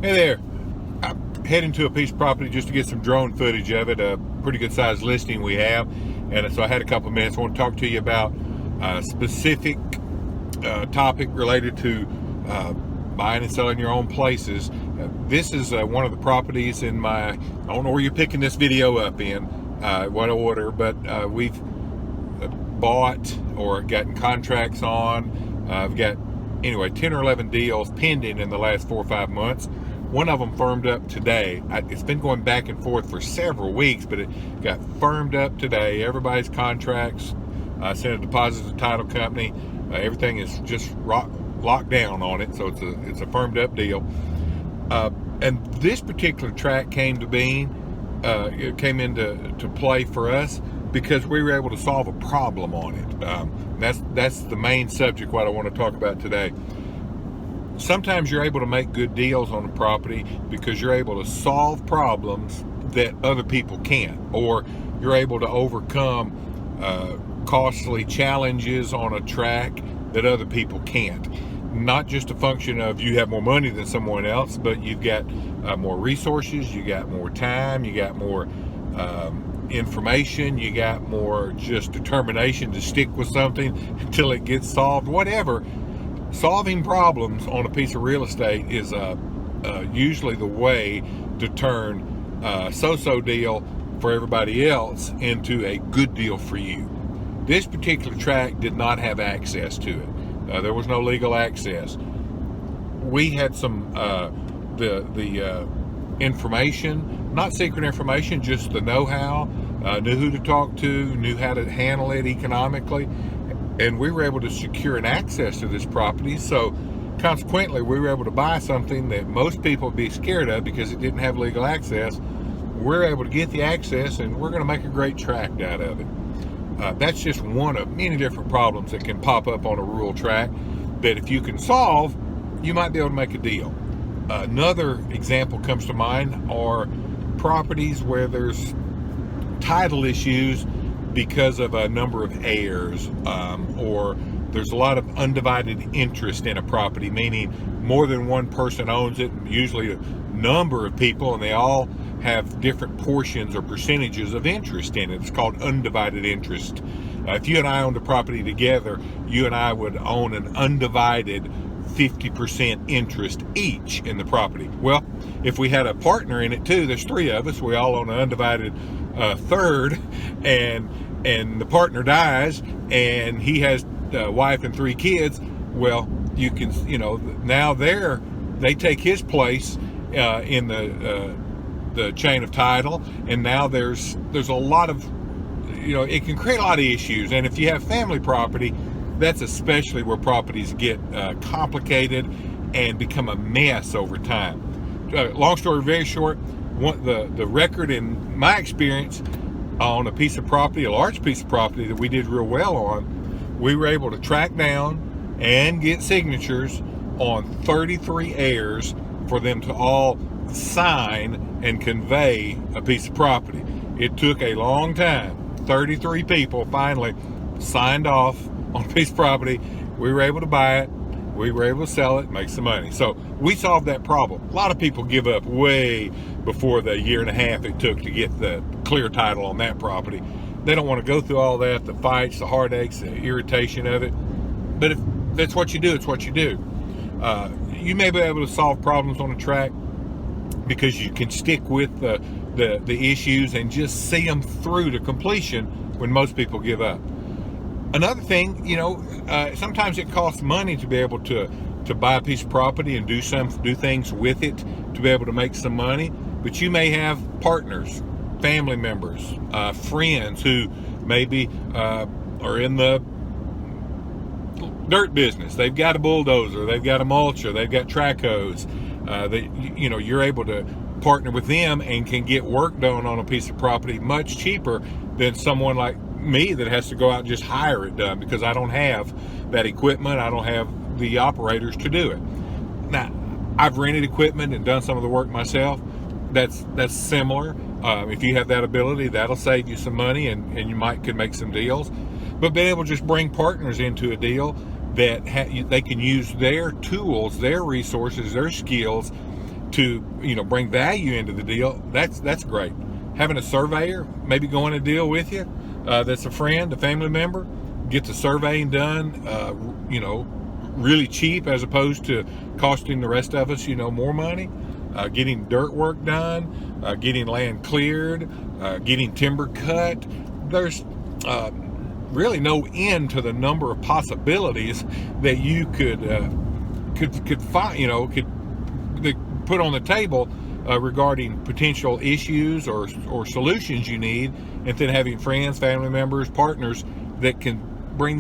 Hey there. I'm heading to a piece of property just to get some drone footage of it, a pretty good sized listing we have. And so I had a couple of minutes. I want to talk to you about a specific topic related to buying and selling your own places. This is one of the properties in my, I don't know where you're picking this video up in, what order, but we've bought or gotten contracts on. I've got, anyway, 10 or 11 deals pending in the last 4 or 5 months. One of them firmed up today. It's been going back and forth for several weeks, but it got firmed up today. Everybody's contracts, sent a deposit to the title company. Everything is just locked down on it, so it's a firmed up deal. And this particular tract came to being, it came into play for us because we were able to solve a problem on it. That's the main subject what I want to talk about today. Sometimes you're able to make good deals on a property because you're able to solve problems that other people can't, or you're able to overcome costly challenges on a tract that other people can't. Not just a function of you have more money than someone else, but you've got more resources, you got more time, you got more information, you got more just determination to stick with something until it gets solved. Whatever. Solving problems on a piece of real estate is usually the way to turn a so-so deal for everybody else into a good deal for you. This particular tract did not have access to it. There was no legal access. We had some the information, not secret information, just the know-how, knew who to talk to, knew how to handle it economically. And we were able to secure an access to this property. So consequently, we were able to buy something that most people would be scared of because it didn't have legal access. We're able to get the access, and we're going to make a great tract out of it. That's just one of many different problems that can pop up on a rural tract that if you can solve, you might be able to make a deal. Another example comes to mind are properties where there's title issues because of a number of heirs, or there's a lot of undivided interest in a property, meaning more than one person owns it, usually a number of people, and they all have different portions or percentages of interest in it. It's called undivided interest. If you and I owned a property together, you and I would own an undivided 50% interest each in the property. Well, if we had a partner in it too, there's 3 of us, we all own an undivided third, and the partner dies and he has a wife and 3 kids, well, you can, now they take his place in the chain of title, and now there's a lot of, it can create a lot of issues. And if you have family property, that's especially where properties get complicated and become a mess over time. Long story very short, the record in my experience on a piece of property, a large piece of property that we did real well on, we were able to track down and get signatures on 33 heirs for them to all sign and convey a piece of property. It took a long time. 33 people finally signed off on a piece of property. We were able to buy it. We were able to sell it, make some money. So we solved that problem. A lot of people give up way before the 1.5 years it took to get the clear title on that property. They don't want to go through all that, the fights, the heartaches, the irritation of it. But if that's what you do, it's what you do. You may be able to solve problems on a tract because you can stick with the issues and just see them through to completion when most people give up. Another thing, sometimes it costs money to be able to buy a piece of property and do things with it to be able to make some money. But you may have partners, family members, friends who maybe are in the dirt business. They've got a bulldozer, they've got a mulcher, they've got track hose. You're able to partner with them and can get work done on a piece of property much cheaper than someone like me that has to go out and just hire it done, because I don't have that equipment, I don't have the operators to do it. Now, I've rented equipment and done some of the work myself. That's similar. If you have that ability, that'll save you some money, and you could make some deals. But being able to just bring partners into a deal that they can use their tools, their resources, their skills to, you know, bring value into the deal, that's great. Having a surveyor maybe go in a deal with you, that's a friend, a family member, get the surveying done, you know, really cheap as opposed to costing the rest of us, you know, more money. Getting dirt work done, getting land cleared, getting timber cut. There's really no end to the number of possibilities that you could find, you know, could put on the table regarding potential issues or solutions you need, and then having friends, family members, partners that can bring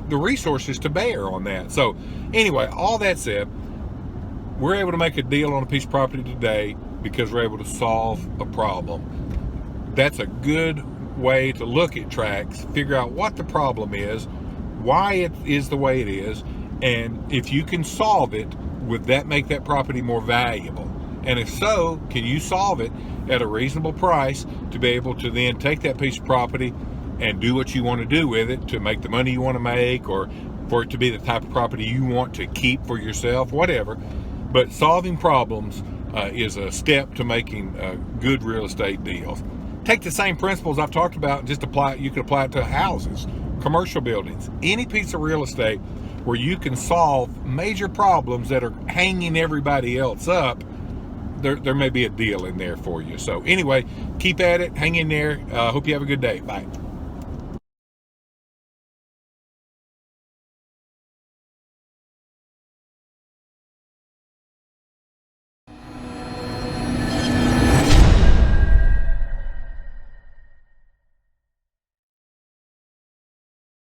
the resources to bear on that. So anyway, all that said, we're able to make a deal on a piece of property today because we're able to solve a problem. That's a good way to look at tracts, figure out what the problem is, why it is the way it is, and if you can solve it, would that make that property more valuable? And if so, can you solve it at a reasonable price to be able to then take that piece of property and do what you want to do with it, to make the money you want to make, or for it to be the type of property you want to keep for yourself, whatever. But solving problems is a step to making good real estate deals. Take the same principles I've talked about and just apply it. You can apply it to houses, commercial buildings, any piece of real estate where you can solve major problems that are hanging everybody else up. There may be a deal in there for you. So anyway, keep at it, hang in there. Hope you have a good day. Bye.